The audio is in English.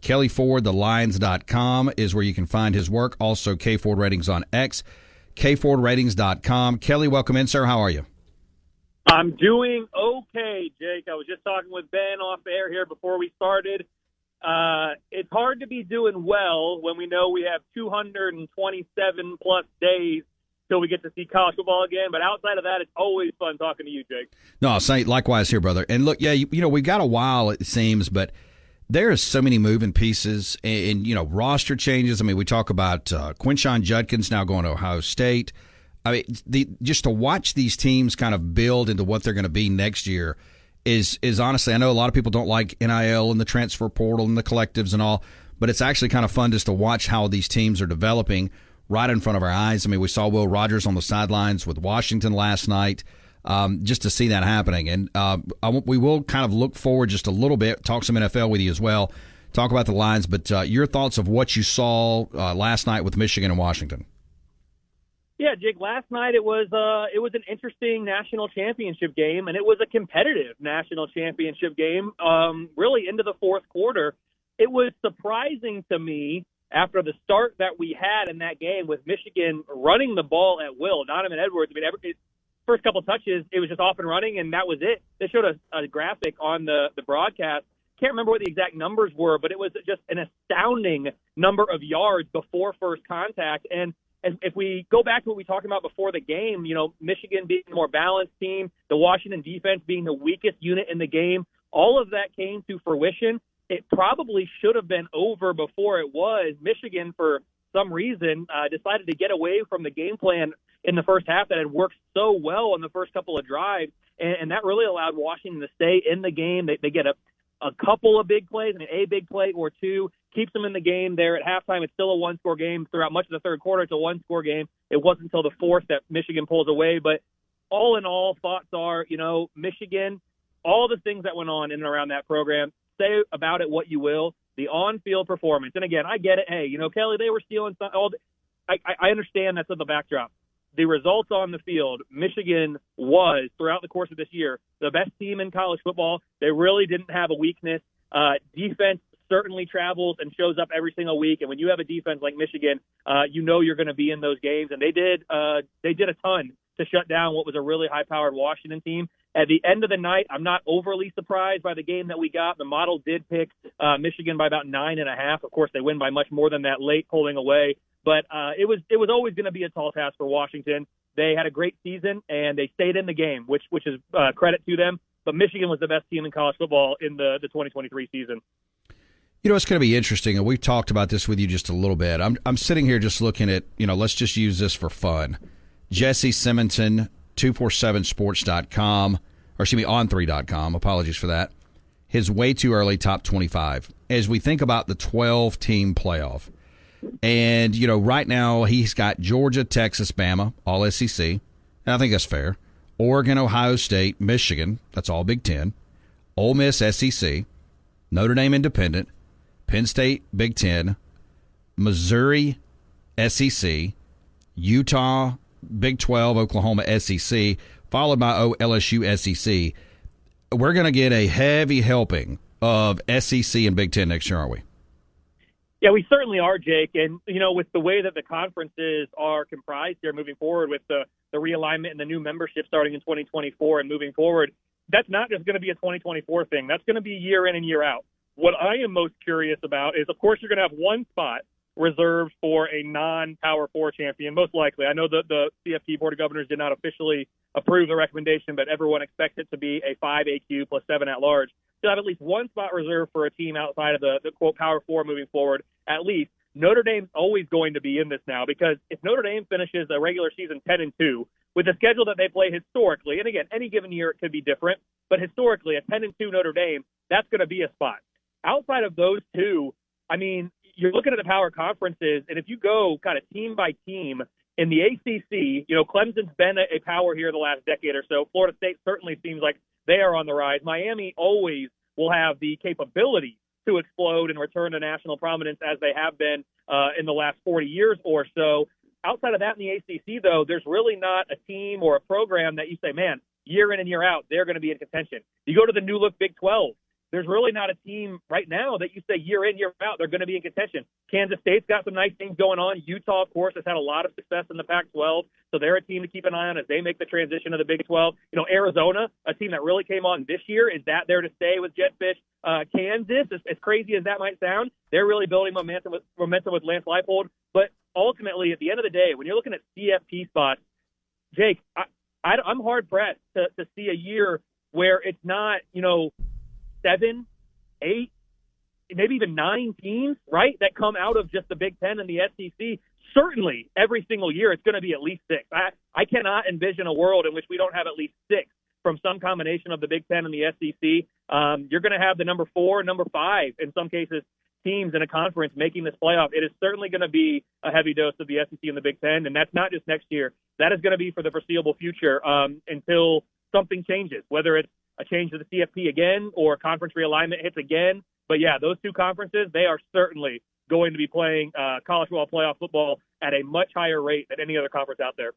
Kelley Ford, thelions.com is where you can find his work. Also, K Ford Ratings on X, kfordratings.com. Kelley, welcome in, sir. How are you? I'm doing okay, Jake. I was just talking with Ben off air here before we started. It's hard to be doing well when we know we have 227-plus days till we get to see college football again. But outside of that, it's always fun talking to you, Jake. No, say likewise here, brother. And look, yeah, you know, we've got a while, it seems, but there are so many moving pieces and you know, roster changes. I mean, we talk about Quinshon Judkins now going to Ohio State. I mean, just to watch these teams kind of build into what they're going to be next year is honestly, I know a lot of people don't like NIL and the transfer portal and the collectives and all, but it's actually kind of fun just to watch how these teams are developing right in front of our eyes. I mean, we saw Will Rogers on the sidelines with Washington last night, just to see that happening. And we will kind of look forward just a little bit, talk some NFL with you as well, talk about the Lions, but your thoughts of what you saw last night with Michigan and Washington. Yeah, Jake, last night it was an interesting national championship game, and it was a competitive national championship game, really into the fourth quarter. It was surprising to me after the start that we had in that game with Michigan running the ball at will. Donovan Edwards, I mean, first couple touches, it was just off and running, and that was it. They showed a graphic on the broadcast. Can't remember what the exact numbers were, but it was just an astounding number of yards before first contact. And if we go back to what we talked about before the game, you know, Michigan being the more balanced team, the Washington defense being the weakest unit in the game, all of that came to fruition. It probably should have been over before it was. Michigan, for some reason, decided to get away from the game plan in the first half that had worked so well in the first couple of drives, and that really allowed Washington to stay in the game. They get a couple of big plays, I mean, a big play or two, keeps them in the game there. At halftime, it's still a one-score game. Throughout much of the third quarter, it's a one-score game. It wasn't until the fourth that Michigan pulls away. But all in all, thoughts are, you know, Michigan, all the things that went on in and around that program, say about it what you will, the on-field performance. And again, I get it. Hey, you know, Kelley, they were stealing I understand that's in the backdrop. The results on the field, Michigan was, throughout the course of this year, the best team in college football. They really didn't have a weakness. Defense certainly travels and shows up every single week. And when you have a defense like Michigan, you know you're going to be in those games. And they did a ton to shut down what was a really high-powered Washington team. At the end of the night, I'm not overly surprised by the game that we got. The model did pick Michigan by about 9.5. Of course, they win by much more than that late, pulling away. But it was always going to be a tall task for Washington. They had a great season, and they stayed in the game, which is credit to them. But Michigan was the best team in college football in the 2023 season. You know, it's going to be interesting, and we've talked about this with you just a little bit. I'm sitting here just looking at, you know, let's just use this for fun. Jesse Simonton, 247sports.com, or excuse me, on3.com. Apologies for that. His way too early top 25. As we think about the 12-team playoff, and, you know, right now he's got Georgia, Texas, Bama, all SEC. And I think that's fair. Oregon, Ohio State, Michigan, that's all Big Ten. Ole Miss, SEC. Notre Dame, Independent. Penn State, Big Ten. Missouri, SEC. Utah, Big 12, Oklahoma, SEC, followed by LSU, SEC. We're going to get a heavy helping of SEC and Big Ten next year, aren't we? Yeah, we certainly are, Jake. And, you know, with the way that the conferences are comprised here moving forward with the realignment and the new membership starting in 2024 and moving forward, that's not just going to be a 2024 thing. That's going to be year in and year out. What I am most curious about is, of course, you're going to have one spot reserved for a non-Power 4 champion, most likely. I know the CFP Board of Governors did not officially approve the recommendation, but everyone expects it to be a 5 AQ plus 7 at large. You'll have at least one spot reserved for a team outside of the quote, Power 4 moving forward, at least. Notre Dame's always going to be in this now, because if Notre Dame finishes the regular season 10-2, with the schedule that they play historically, and again, any given year it could be different, but historically, a 10-2 Notre Dame, that's going to be a spot. Outside of those two, I mean, you're looking at the power conferences, and if you go kind of team by team in the ACC, you know, Clemson's been a power here the last decade or so. Florida State certainly seems like they are on the rise. Miami always will have the capability to explode and return to national prominence as they have been in the last 40 years or so. Outside of that in the ACC, though, there's really not a team or a program that you say, man, year in and year out, they're going to be in contention. You go to the new look Big 12. there's really not a team right now that you say year in, year out, they're going to be in contention. Kansas State's got some nice things going on. Utah, of course, has had a lot of success in the Pac-12, so they're a team to keep an eye on as they make the transition to the Big 12. Arizona, a team that really came on this year, is that there to stay with Jetfish? Kansas, as crazy as that might sound, they're really building momentum with Lance Leipold. But ultimately, at the end of the day, when you're looking at CFP spots, Jake, I'm hard-pressed to see a year where it's not, 7, 8, maybe even 9 teams, right, that come out of just the Big Ten and the SEC. Certainly, every single year, it's going to be at least 6. I cannot envision a world in which we don't have at least 6 from some combination of the Big Ten and the SEC. You're going to have the number 4, number 5, in some cases, teams in a conference making this playoff. It is certainly going to be a heavy dose of the SEC and the Big Ten, and that's not just next year. That is going to be for the foreseeable future until something changes, whether it's a change to the CFP again or conference realignment hits again. But, yeah, those two conferences, they are certainly going to be playing college football playoff football at a much higher rate than any other conference out there.